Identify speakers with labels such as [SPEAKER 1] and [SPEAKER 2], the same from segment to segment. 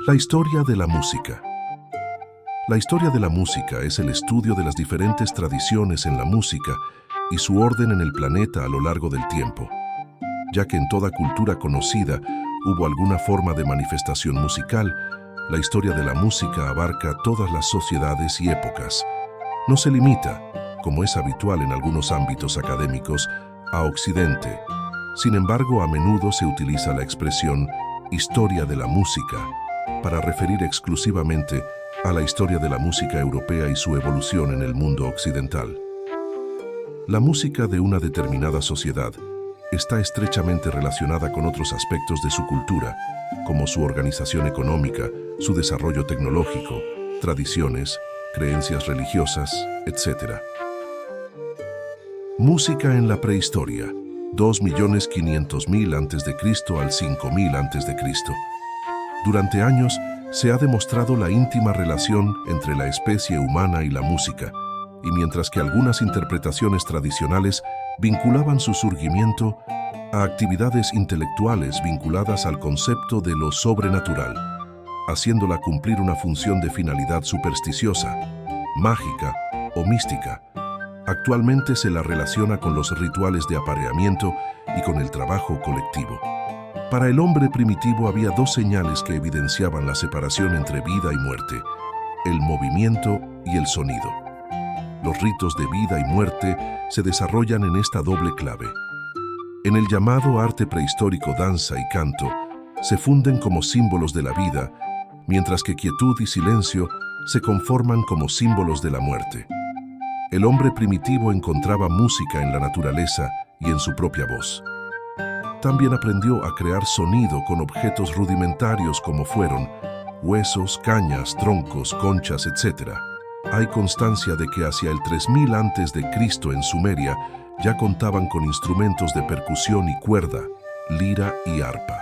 [SPEAKER 1] La historia de la música. La historia de la música es el estudio de las diferentes tradiciones en la música y su orden en el planeta a lo largo del tiempo, ya que en toda cultura conocida hubo alguna forma de manifestación musical. La historia de la música abarca todas las sociedades y épocas. No se limita, como es habitual en algunos ámbitos académicos, a Occidente. Sin embargo, a menudo se utiliza la expresión historia de la música para referir exclusivamente a la historia de la música europea y su evolución en el mundo occidental. La música de una determinada sociedad está estrechamente relacionada con otros aspectos de su cultura, como su organización económica, su desarrollo tecnológico, tradiciones, creencias religiosas, etc. Música en la prehistoria, 2.500.000 a.C. al 5.000 a.C. Durante años se ha demostrado la íntima relación entre la especie humana y la música, y mientras que algunas interpretaciones tradicionales vinculaban su surgimiento a actividades intelectuales vinculadas al concepto de lo sobrenatural, haciéndola cumplir una función de finalidad supersticiosa, mágica o mística. Actualmente se la relaciona con los rituales de apareamiento y con el trabajo colectivo. Para el hombre primitivo había dos señales que evidenciaban la separación entre vida y muerte: el movimiento y el sonido. Los ritos de vida y muerte se desarrollan en esta doble clave. En el llamado arte prehistórico, danza y canto se funden como símbolos de la vida, mientras que quietud y silencio se conforman como símbolos de la muerte. El hombre primitivo encontraba música en la naturaleza y en su propia voz. También aprendió a crear sonido con objetos rudimentarios como fueron huesos, cañas, troncos, conchas, etc. Hay constancia de que hacia el 3000 a.C. en Sumeria ya contaban con instrumentos de percusión y cuerda, lira y arpa.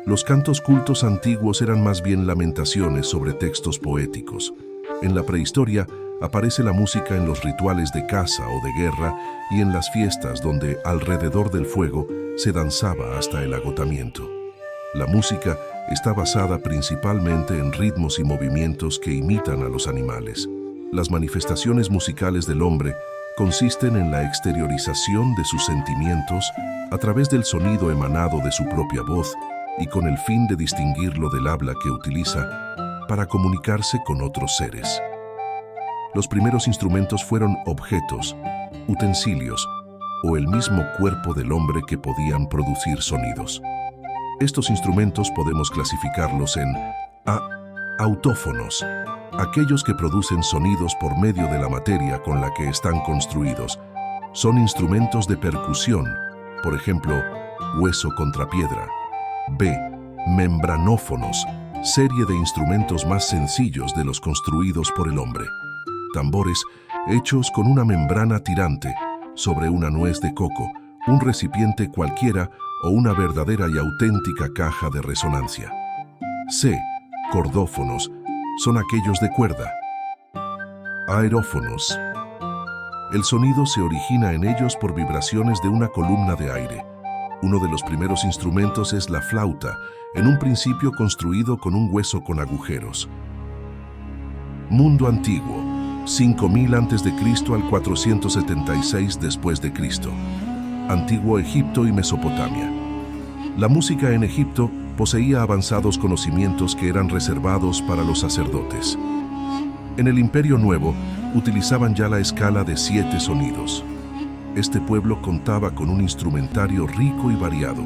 [SPEAKER 1] Los cantos cultos antiguos eran más bien lamentaciones sobre textos poéticos. En la prehistoria aparece la música en los rituales de caza o de guerra y en las fiestas donde alrededor del fuego se danzaba hasta el agotamiento. La música está basada principalmente en ritmos y movimientos que imitan a los animales. Las manifestaciones musicales del hombre consisten en la exteriorización de sus sentimientos a través del sonido emanado de su propia voz y con el fin de distinguirlo del habla que utiliza para comunicarse con otros seres. Los primeros instrumentos fueron objetos, utensilios o el mismo cuerpo del hombre que podían producir sonidos. Estos instrumentos podemos clasificarlos en autófonos, aquellos que producen sonidos por medio de la materia con la que están construidos. Son instrumentos de percusión, por ejemplo, hueso contra piedra. Membranófonos, serie de instrumentos más sencillos de los construidos por el hombre. Tambores hechos con una membrana tirante sobre una nuez de coco, un recipiente cualquiera o una verdadera y auténtica caja de resonancia. Cordófonos son aquellos de cuerda. Aerófonos. El sonido se origina en ellos por vibraciones de una columna de aire. Uno de los primeros instrumentos es la flauta, en un principio construido con un hueso con agujeros. Mundo antiguo, 5000 a.C. al 476 después de Cristo. Antiguo Egipto y Mesopotamia. La música en Egipto poseía avanzados conocimientos que eran reservados para los sacerdotes. En el Imperio Nuevo utilizaban ya la escala de 7 sonidos. Este pueblo contaba con un instrumentario rico y variado.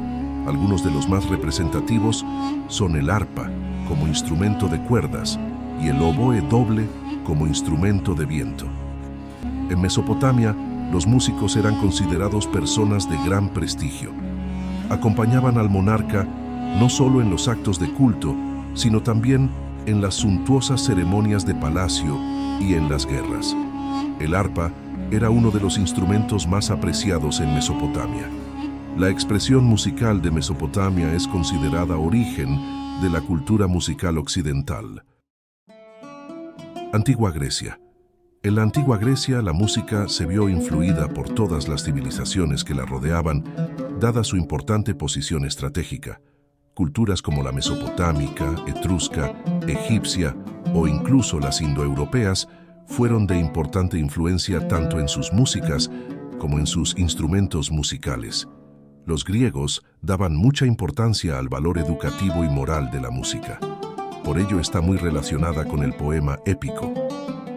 [SPEAKER 1] Algunos de los más representativos son el arpa, como instrumento de cuerdas, y el oboe doble, como instrumento de viento. En Mesopotamia, los músicos eran considerados personas de gran prestigio. Acompañaban al monarca no solo en los actos de culto, sino también en las suntuosas ceremonias de palacio y en las guerras. El arpa era uno de los instrumentos más apreciados en Mesopotamia. La expresión musical de Mesopotamia es considerada origen de la cultura musical occidental. Antigua Grecia. En la antigua Grecia, la música se vio influida por todas las civilizaciones que la rodeaban, dada su importante posición estratégica. Culturas como la mesopotámica, etrusca, egipcia o incluso las indoeuropeas fueron de importante influencia tanto en sus músicas como en sus instrumentos musicales. Los griegos daban mucha importancia al valor educativo y moral de la música. Por ello está muy relacionada con el poema épico.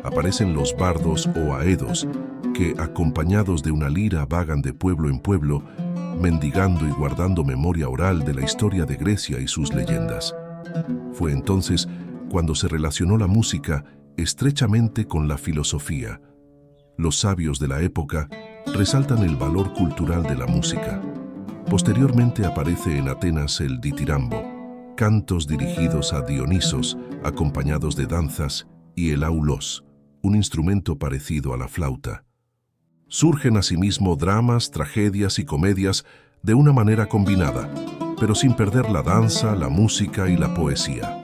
[SPEAKER 1] Aparecen los bardos o aedos, que acompañados de una lira vagan de pueblo en pueblo, mendigando y guardando memoria oral de la historia de Grecia y sus leyendas. Fue entonces cuando se relacionó la música estrechamente con la filosofía. Los sabios de la época resaltan el valor cultural de la música. Posteriormente aparece en Atenas el ditirambo, cantos dirigidos a Dionisos, acompañados de danzas, y el aulos, un instrumento parecido a la flauta. Surgen asimismo dramas, tragedias y comedias de una manera combinada, pero sin perder la danza, la música y la poesía.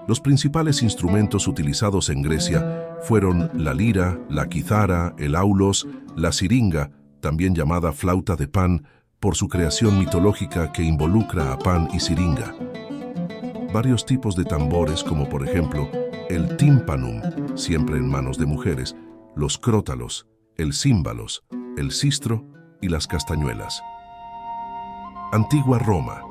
[SPEAKER 1] Los principales instrumentos utilizados en Grecia fueron la lira, la quizara, el aulos, la siringa, también llamada flauta de Pan, por su creación mitológica que involucra a Pan y siringa. Varios tipos de tambores, como por ejemplo el tímpanum, siempre en manos de mujeres, los crótalos, el címbalos, el sistro y las castañuelas. Antigua Roma.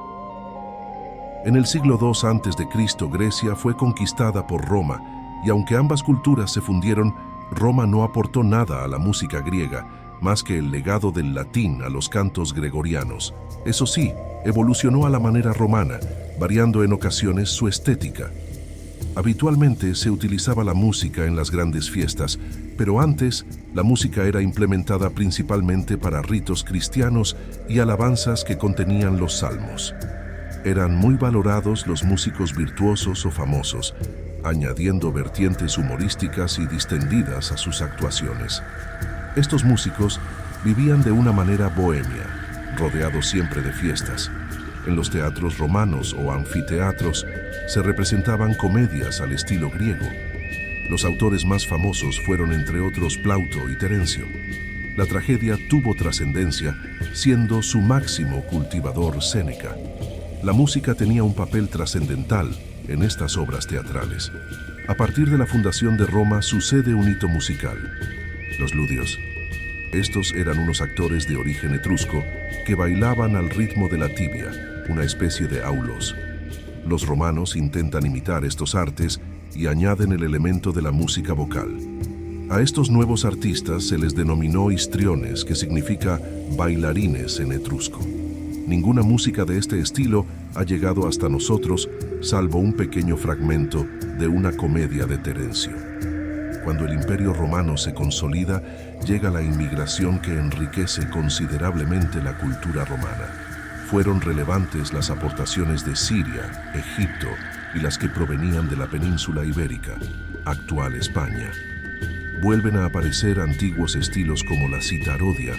[SPEAKER 1] En el siglo II a.C., Grecia fue conquistada por Roma, y aunque ambas culturas se fundieron, Roma no aportó nada a la música griega, más que el legado del latín a los cantos gregorianos. Eso sí, evolucionó a la manera romana, variando en ocasiones su estética. Habitualmente se utilizaba la música en las grandes fiestas, pero antes la música era implementada principalmente para ritos cristianos y alabanzas que contenían los salmos. Eran muy valorados los músicos virtuosos o famosos, añadiendo vertientes humorísticas y distendidas a sus actuaciones. Estos músicos vivían de una manera bohemia, rodeados siempre de fiestas. En los teatros romanos o anfiteatros se representaban comedias al estilo griego. Los autores más famosos fueron entre otros Plauto y Terencio. La tragedia tuvo trascendencia, siendo su máximo cultivador Séneca. La música tenía un papel trascendental en estas obras teatrales. A partir de la fundación de Roma sucede un hito musical: los ludios. Estos eran unos actores de origen etrusco que bailaban al ritmo de la tibia, una especie de aulos. Los romanos intentan imitar estos artes y añaden el elemento de la música vocal. A estos nuevos artistas se les denominó histriones, que significa bailarines en etrusco. Ninguna música de este estilo ha llegado hasta nosotros, salvo un pequeño fragmento de una comedia de Terencio. Cuando el Imperio Romano se consolida, llega la inmigración que enriquece considerablemente la cultura romana. Fueron relevantes las aportaciones de Siria, Egipto y las que provenían de la península ibérica, actual España. Vuelven a aparecer antiguos estilos como la citarodia,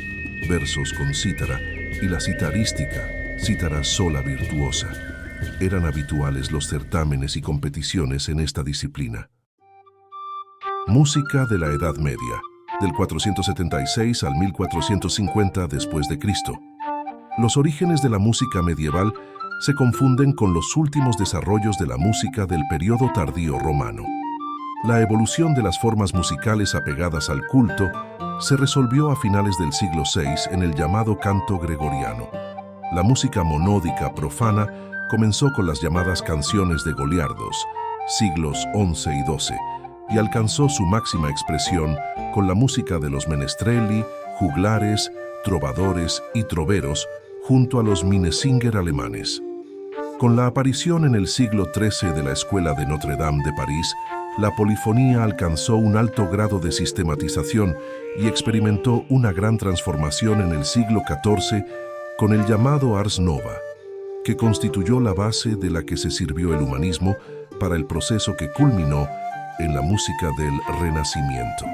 [SPEAKER 1] versos con cítara, y la citarística, cítara sola virtuosa. Eran habituales los certámenes y competiciones en esta disciplina. Música de la Edad Media, del 476 al 1450 después de Cristo. Los orígenes de la música medieval se confunden con los últimos desarrollos de la música del periodo tardío romano. La evolución de las formas musicales apegadas al culto se resolvió a finales del siglo VI en el llamado canto gregoriano. La música monódica profana comenzó con las llamadas canciones de goliardos, siglos XI y XII, y alcanzó su máxima expresión con la música de los menestreli, juglares, trovadores y troveros, junto a los Minnesänger alemanes. Con la aparición en el siglo XIII de la Escuela de Notre Dame de París, la polifonía alcanzó un alto grado de sistematización y experimentó una gran transformación en el siglo XIV con el llamado Ars Nova, que constituyó la base de la que se sirvió el humanismo para el proceso que culminó en la música del Renacimiento.